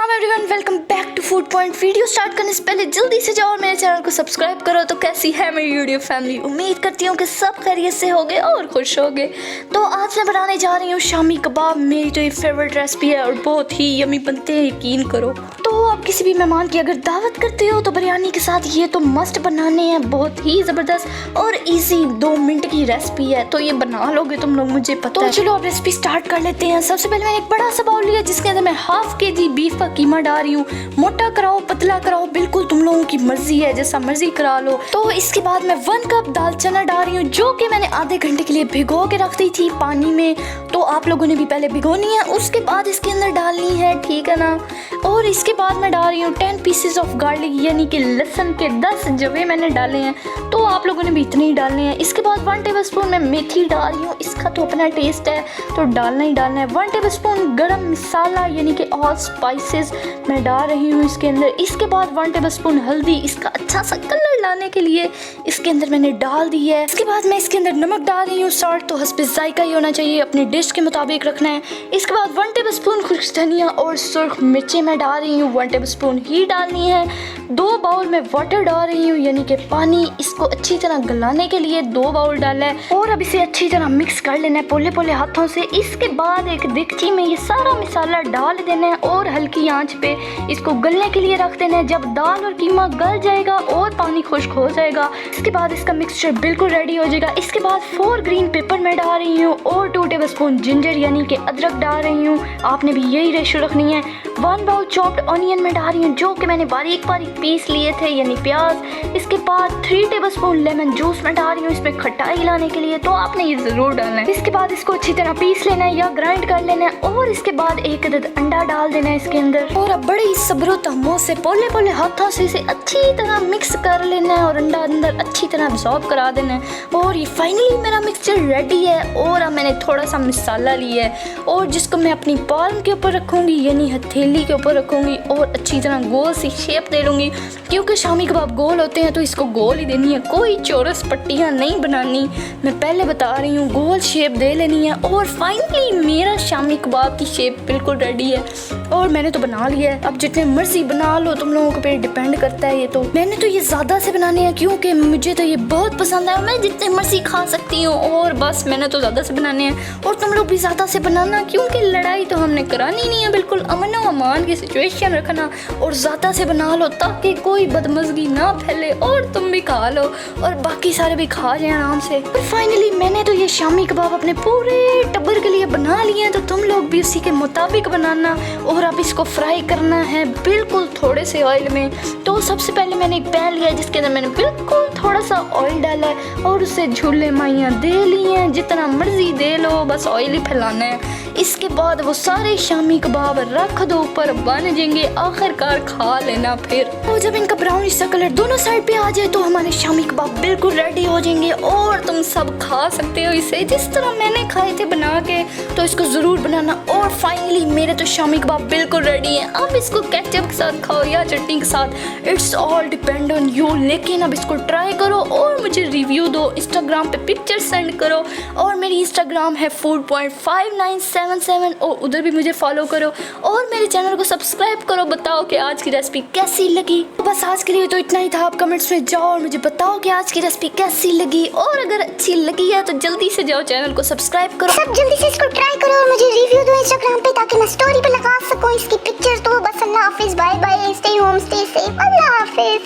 अस्सलाम everyone, welcome back to food point. Video start करने से पहले जल्दी से जाओ और मेरे चैनल को सब्सक्राइब करो। तो कैसी है मेरी यूट्यूब फैमिली? उम्मीद करती हूँ कि सब खैरियत से होगे और खुश होगे। तो आज मैं बनाने जा रही हूँ शामी कबाब। मेरी तो ये फेवरेट रेसिपी है और बहुत ही यमी बनते हैं, यकीन करो। तो आप किसी भी मेहमान की अगर दावत करते हो तो बिरयानी के साथ ये तो मस्ट बनाने हैं। बहुत ही ज़बरदस्त और इजी 2 मिनट की रेसिपी है, तो ये बना लोगे तुम लोग, मुझे पता है। तो चलो अब रेसिपी स्टार्ट कर लेते हैं। सबसे पहले मैंने एक बड़ा सा बाउल लिया जिसके अंदर मैं ½ kg बीफ का कीमा डाल रही हूँ। मोटा कराओ पतला कराओ, बिल्कुल तुम लोगों की मर्जी है, जैसा मर्जी करा लो। तो इसके बाद मैं 1 कप दाल चना डाल रही हूँ, जो कि मैंने आधे घंटे के लिए भिगो के रख दी थी पानी में। तो आप लोगों ने भी पहले भिगोनी है, उसके बाद इसके अंदर डालनी है, ठीक है ना। और इसके बाद मैं डाल रही हूँ 10 पीसेस ऑफ गार्लिक, यानी कि लहसुन के 10 जवे मैंने डाले हैं। तो आप लोगों ने भी इतने ही डालने हैं। इसके बाद 1 टेबलस्पून मैं मेथी डाल रही हूँ, इसका तो अपना टेस्ट है तो डालना ही डालना है। 1 टेबलस्पून गरम मसाला यानी कि ऑल स्पाइसेस मैं डाल रही हूँ इसके अंदर। इसके बाद 1 टेबलस्पून हल्दी, इसका अच्छा सा कलर लाने के लिए इसके अंदर मैंने डाल दी है। इसके बाद मैं इसके अंदर नमक डाल रही हूँ। सॉल्ट तो हस्बे जायका ही होना चाहिए, अपने डिश के मुताबिक रखना है। इसके बाद 1 टेबलस्पून खुश्क धनिया और सुर्ख मिर्चें मैं डाल रही हूँ, 1 टेबलस्पून ही डालनी है। 2 बाउल में वाटर डाल रही हूँ, यानी कि पानी। इसको अच्छी तरह गलाने के लिए 2 बाउल डाला है और अब इसे अच्छी तरह मिक्स कर लेना है पोले पोले हाथों से। इसके बाद एक देगची में ये सारा मसाला डाल देना है और हल्की आंच पे इसको गलने के लिए रख देना है। जब दाल और कीमा गल जाएगा और पानी खुश्क हो जाएगा, इसके बाद इसका मिक्सचर बिल्कुल रेडी हो जाएगा। इसके बाद 4 ग्रीन पेपर मैं डाल रही हूँ और 2 टेबलस्पून जिंजर यानी कि अदरक डाल रही हूँ। आपने भी यही रेशो रखनी है। 1 बाउल चॉप्ड ऑनियन में डाल रही हूँ, जो कि मैंने बारीक बारीक पीस लिए थे, यानी प्याज। इसके बाद 3 टेबलस्पून लेमन जूस में डाल रही हूँ, इसमें खटाई लाने के लिए, तो आपने ये ज़रूर डालना है। इसके बाद इसको अच्छी तरह पीस लेना है या ग्राइंड कर लेना है और इसके बाद 1 अदद अंडा डाल देना है इसके अंदर। और अब बड़े ही सब्रो तहम्मुल से पोले पोले हाथों से इसे अच्छी तरह मिक्स कर लेना है और अंडा अंदर अच्छी तरह अब्सॉर्ब करा देना है। और ये फाइनली मेरा मिक्सचर रेडी है। और अब मैंने थोड़ा सा मसाला लिया है और जिसको मैं अपनी पाल्म के ऊपर रखूँगी, यानी हथेली के ऊपर रखूँगी और अच्छी तरह गोल सी शेप दे लूँगी। क्योंकि शामी कबाब गोल होते हैं तो इसको गोल ही देनी है, कोई चौरस पट्टियाँ नहीं बनानी। मैं पहले बता रही हूँ, गोल शेप दे लेनी है। और फाइनली मेरा शामी कबाब की शेप बिल्कुल रेडी है और मैंने तो बना लिया है। अब जितने मर्जी बना लो, तुम लोगों पे डिपेंड करता है। ये तो मैंने तो ये ज़्यादा से बनाने हैं क्योंकि मुझे तो ये बहुत पसंद है, मैं जितने मर्जी खा सकती हूँ। और बस मैंने तो ज़्यादा से बनाने हैं और तुम लोग भी ज़्यादा से बनाना, क्योंकि लड़ाई तो हमने करानी नहीं है। बिल्कुल अमन व अमान की सिचुएशन रखना और ज़्यादा से बना लो ताकि कोई बदमज़गी ना फैले और तुम भी खा लो और बाकी सारे भी खा जाए आराम से। और फाइनली मैंने तो ये शामी कबाब अपने पूरे टब्बर के लिए बना लिए हैं, तो तुम लोग भी उसी के मुताबिक बनाना। और अब इसको फ्राई करना है बिल्कुल थोड़े से ऑयल में। तो सबसे पहले मैंने एक पैन लिया जिसके अंदर मैंने बिल्कुल थोड़ा सा ऑयल डाला है और उससे झूले माइयाँ दे ली हैं, जितना मर्जी दे लो, बस ऑयल ही फैलाना है। इसके बाद वो सारे शामी कबाब रख दो ऊपर, बन जाएंगे, आखिरकार खा लेना। फिर तो जब इनका ब्राउनिश सा कलर दोनों साइड पे आ जाए तो हमारे शामी कबाब बिल्कुल रेडी हो जाएंगे और तुम सब खा सकते हो इसे जिस तरह मैंने खाए थे बना के। तो इसको ज़रूर बनाना। और फाइनली मेरे तो शामी कबाब बिल्कुल रेडी हैं। अब इसको केचप के साथ खाओ या चटनी के साथ, it's all depend on you. लेकिन अब इसको ट्राई करो और मुझे रिव्यू दो, इंस्टाग्राम पे पिक्चर सेंड करो। और मेरी इंस्टाग्राम है food.5977 और उधर भी मुझे फॉलो करो और मेरे चैनल को सब्सक्राइब करो। बताओ कि आज की रेसिपी कैसी लगी। तो बस आज के लिए तो इतना ही था। आप कमेंट्स में जाओ और मुझे बताओ कि आज की रेसिपी कैसी लगी। और अगर अच्छी लगी है तो जल्दी से जाओ चैनल को सब्सक्राइब करो। सब जल्दी से इसको ट्राई करो और मुझे रिव्यू दो इंस्टाग्राम पे ताकि मैं स्टोरी पे लगा सकूं इसकी पिक्चर। तो बस अल्लाह हाफिज, bye bye, stay home, stay safe, अल्लाह हाफिज।